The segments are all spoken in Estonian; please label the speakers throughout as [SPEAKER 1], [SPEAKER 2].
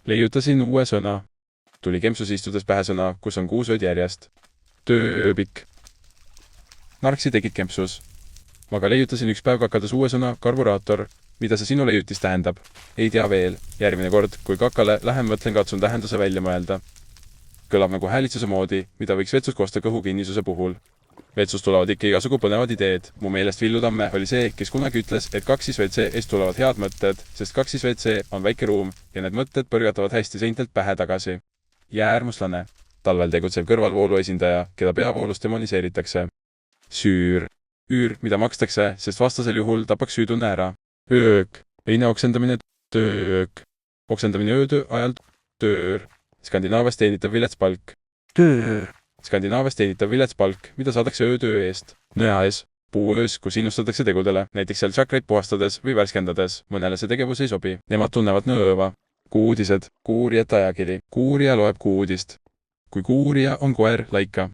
[SPEAKER 1] Leiutasin uue sõna. Tuli kempsus istudes pähe sõna, kus on 6 ööd järjest. Tööööbik. Narksi tegid kempsus. Ma ka leiutasin üks päev kakades uue sõna karburaator. Mida see sinu leiutis tähendab? Ei tea veel. Järgmine kord, kui kakale lähen mõtlen katsun tähenduse välja mõelda. Kõlab nagu häälitsuse moodi, mida võiks vetsus kosta kõhu kinnisuse puhul. Vetsus tulevad ikka igasugu põnevad ideed. Mu meelest Villu Tamme oli see, kes kunagi ütles, et kaksis WC eest tulevad head mõtted, sest kaksis WC on väike ruum ja need mõtted põrgatavad hästi seintelt pähe tagasi. Jääärmuslane. Talvel tegutsev kõrvalvoolu esindaja, keda peavoolus demoniseeritakse. Süür. Üür, mida makstakse, sest vastasel juhul tapaks süütunne ära. Öök. Eine oksendamine. Tööök. Oksendamine öötöö ajal. Töör. Skandinaavias teenitav viletspalk. Töör. Skandinaavias teenitav viletspalk, mida saadakse öötöö eest. Nõaes. Puuöös, kus innustatakse tegudele, näiteks seal tšakreid puhastades või värskendades. Mõnele see tegevus ei sobi. Nemad tunnevad nõõva. Kuudised. Kuurijate ajakiri. Kuurija loeb kuudist. Kui kuurija on koer laika,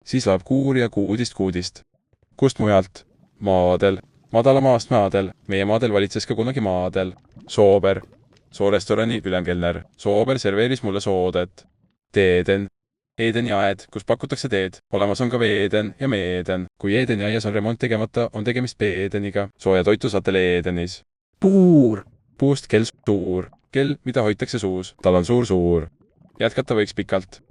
[SPEAKER 1] siis loeb kuurija kuudist. Kust mujalt? Maadel. Madala maast maadel. Meie maadel valitses ka kunagi maadel. Soober. Soorestorani ülemkelner. Soober serveeris mulle soodet. Teeden. Eedeni aed, kus pakutakse teed. Olemas on ka veeden ja meeden. Kui Eedeni aias on remont tegemata, on tegemist peedeniga. Sooja toitu saate Eedenis. Puur. Puust kell suur. Kell, mida hoitakse suus. Tal on suur. Jätkata võiks pikalt.